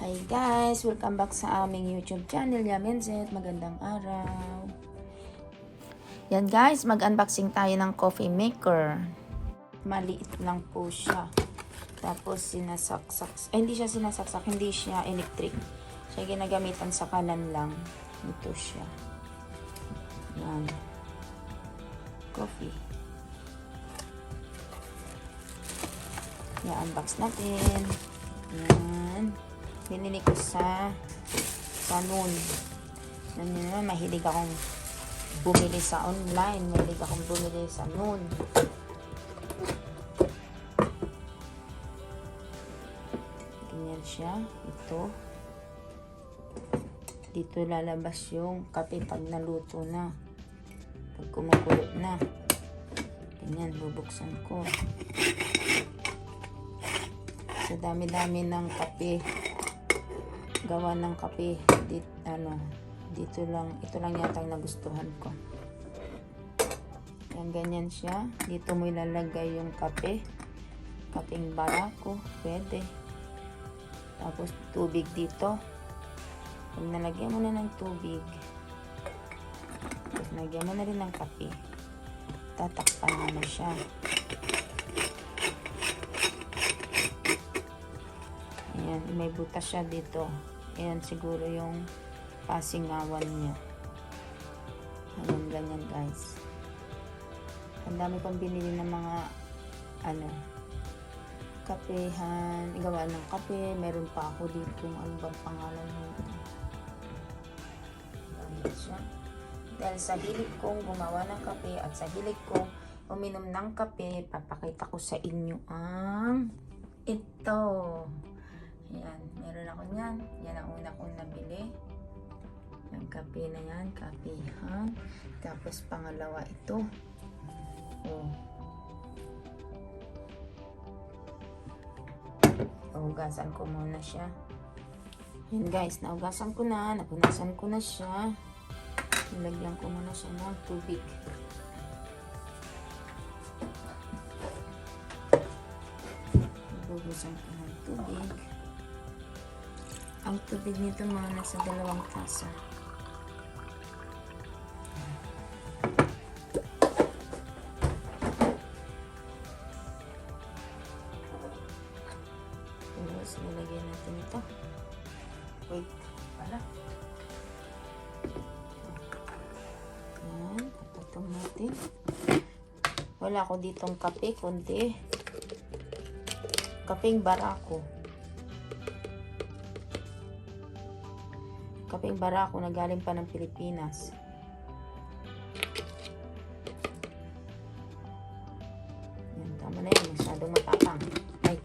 Hi guys! Welcome back sa aming YouTube channel, Yamenset. Magandang araw. Yan guys, mag-unboxing tayo ng coffee maker. Maliit lang po siya. Tapos sinasaksak. Hindi siya sinasaksak, hindi siya electric. Siya ginagamitan sa kanan lang. Ito siya. Yan. Coffee. I-unbox natin. Yan. Binili ko sa noon. Yan naman, mahilig akong bumili sa online. Mahilig akong bumili sa noon. Ganyan siya. Ito. Dito lalabas yung kape pag naluto na. Pag kumukulo na. Ganyan, bubuksan ko. Sa dami-dami ng kape. Gawa ng kape dito lang, ito lang yata ang nagustuhan ko. Yan, ganyan siya. Dito mo ilalagay yung kape. Kapeng Barako, pwede. Tapos tubig dito. Pag nalagyan mo na ng tubig, tapos nalagyan mo na rin ng kape, tatakpan mo na siya. Ayan, may butas siya dito. Ayan, siguro yung pasingawan niya. Ayan, ganyan guys. Ang dami kong binili ng mga kapehan, gawa ng kape. Meron pa ako dito, ano bang pangalan nito? Gamit siya. Dahil sa hilig kong gumawa ng kape at sa hilig kong uminom ng kape, papakita ko sa inyo ang ito. Ayan, meron ako niyan. Yan ang una kong nabili. Yung kape na yan, kapehan. Tapos pangalawa ito. Oh. Nahugasan ko muna siya. Yan guys, nahugasan ko na. Napunasan ko na siya. Nilagyan ko muna siya ng tubig. Nahugasan ko ng tubig. Ang tubig nito mga nasa 2 tasa. Tapos nilagyan natin ito. Wait, pala. Ayan, patutong natin. Wala ko ditong kape, kundi kapeng Barako. Kapeng Barako na galing pa ng Pilipinas. Yan, tama na yan. Masyadong matapang. Ay,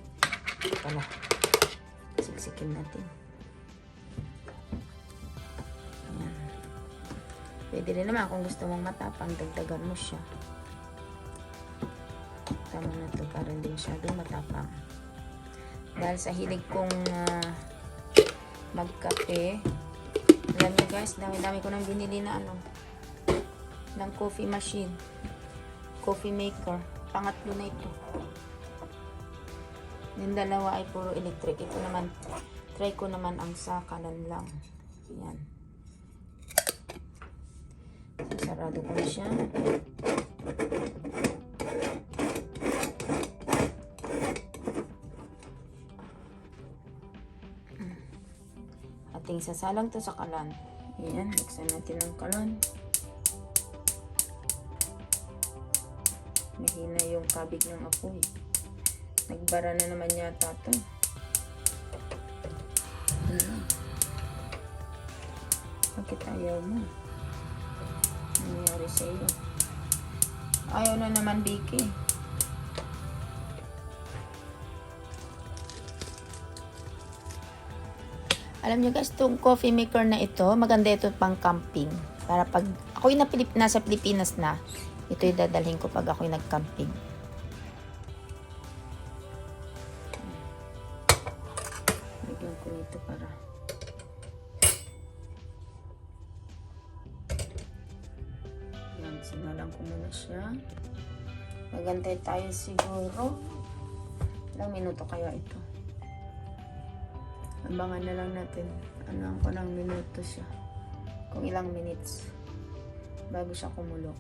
pala. Siksikin natin. Yan. Pwede rin naman kung gusto mong matapang, dagdagan mo siya. Tama na ito para hindi masyadong matapang. Dahil sa hilig kong magkape, alam nyo guys, dami-dami ko nang binili na ng coffee machine, coffee maker. Pangatlo na ito. Yung dalawa ay puro electric. Ito naman, try ko naman ang sa kanan lang. Yan. Sarado ko na siya. Ating sasalang to sa kalan. Ayan, buksan natin ang kalan. Mahina yung kabig ng apoy. Nagbara na naman yata to. Bakit ayaw mo? Ano nangyari sa iyo? Ayaw na naman, Biki. Alam niyo guys, itong coffee maker na ito, maganda ito pang camping. Para pag ako'y nasa Pilipinas na, ito'y dadalhin ko pag ako'y nag-camping. Lagyan ko nito para yan, sinalang ko muna siya. Magantay tayo siguro. Ilang minuto kaya ito? Abangan na lang natin. Ano ko ng minuto siya. Kung ilang minutes bago siya kumulo.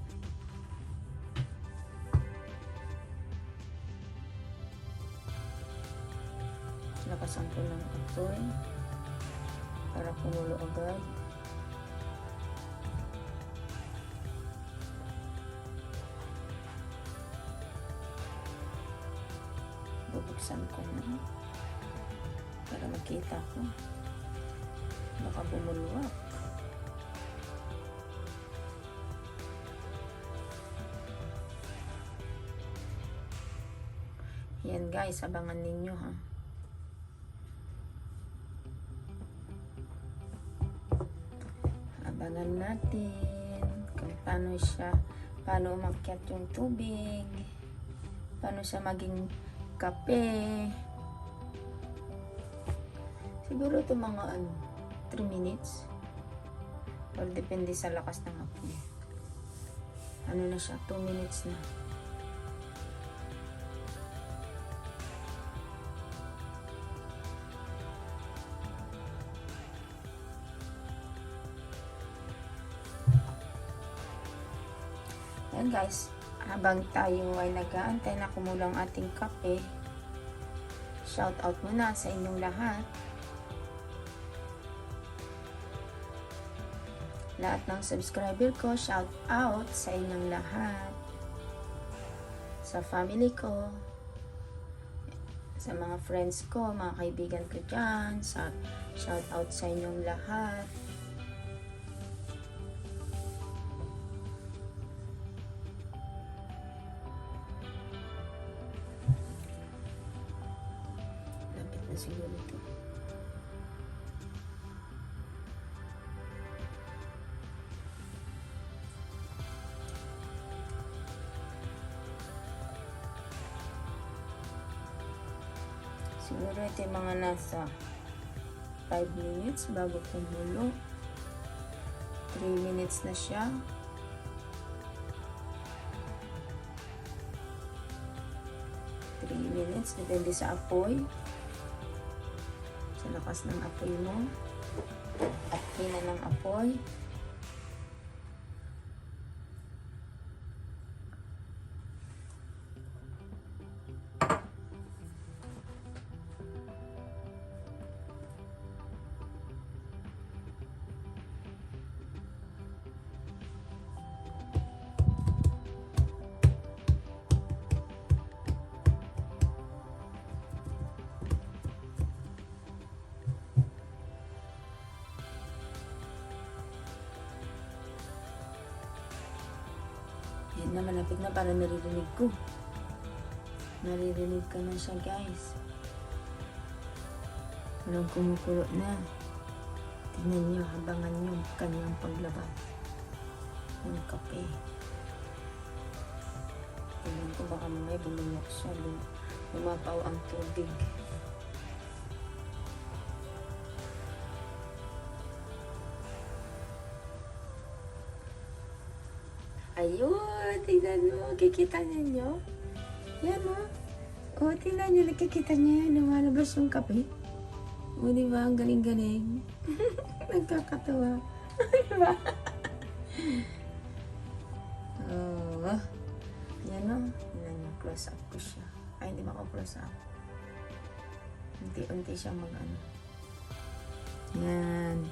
Lakasan ko lang apoy para kumulo agad. Bubuksan ko na para makita ko. Baka bumulwak. Yan guys, abangan ninyo ha. Abangan natin kung paano umakyat yung tubig, paano siya maging kape. Siguro ito mga 3 minutes. Or depende sa lakas ng apoy. Ano na siya, 2 minutes na. Ayan guys, habang tayo ay nag-aantay na kumulang ating kape, shout out muna sa inyong lahat. Lahat ng subscriber ko, shout out sa inyong lahat. Sa family ko, sa mga friends ko, mga kaibigan ko dyan, shout out sa inyong lahat. Siguro ito. Siguro ito yung mga nasa 5 minutes bago kumulo. 3 minutes na siya. 3 minutes, depende sa apoy. Sa lakas ng apoy mo at hina ng apoy. Yan na, malapit na, para naririnig ko. Naririnig ko na siya guys. Parang kumukulo na. Tingnan nyo, habangan nyo kanyang paglabas ng kape. Tingnan ko, baka mamaya bumulok siya. Lumapaw ang tubig. Ayun, tingnan mo, kikita ninyo. Yan o. O, tingnan nyo, nakikita nyo yan, lumalabas yung kape. O, diba, ang galing-galing. Nagkakatawa. Diba? Oh, yan o. Tingnan nyo, close up ko siya. Ay, hindi maka-close up. Unti-unti siya mag-ano. Yan.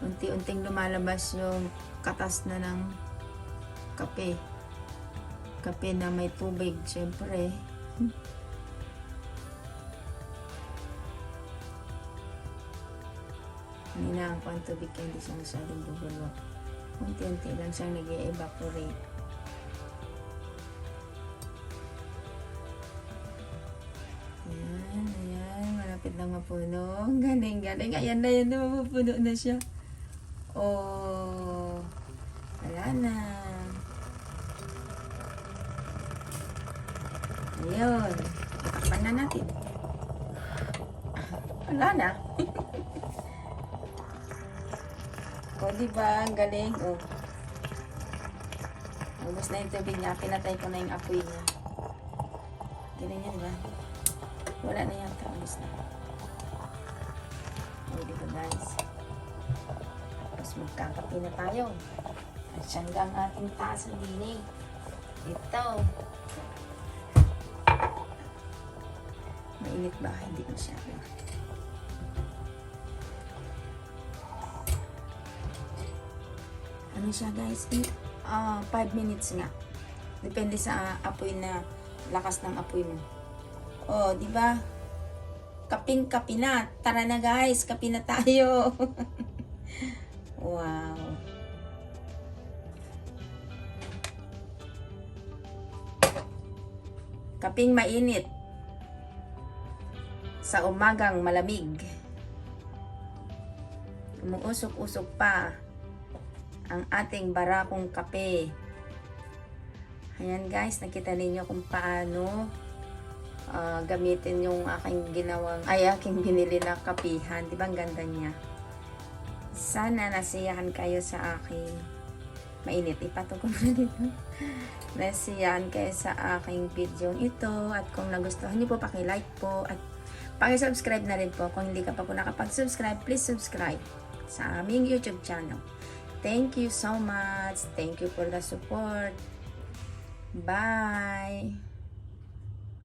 Unti-unting lumalabas yung katas na ng kape. Kape na may tubig, syempre. Hinaan ko ang tubig kaya hindi siya masyadong bubulwak. Unti-unti lang siyang nag-evaporate. Ayan, ayan. Malapit lang mapuno. Galing, galing. Ayan na, yan na. Mapupuno na siya. Oh, wala na. Ayun. Takpan na natin. Wala na. O, diba? Ang galing. O. Ubus na yung tubig niya. Pinatay ko na yung apoy niya. Ganun yan, diba? Wala na yata. Ubus na. dito guys. Tapos magkakape na tayo. At siya ang ating taas ng dinig. Ito. Mainit ba? Hindi masyado. Ano siya guys? 5 minutes nga. Depende sa apoy na lakas ng apoy mo. Oh, di ba? Kaping-kapi na. Tara na guys, kapi na tayo. Wow. Kaping mainit. Sa umagang malamig. Umuusok-usok pa ang ating barakong kape. Ayan guys, nakita ninyo kung paano gamitin yung aking binili na kapihan. Diba ang ganda niya? Sana nasiyahan kayo sa aking mainit. Ipatong ko na dito. Nasiyahan kayo sa aking video ito. At kung nagustuhan niyo po, paki-like po. At paki-subscribe na rin po. Kung hindi ka pa po nakapag-subscribe, please subscribe sa aming YouTube channel. Thank you so much. Thank you for the support. Bye!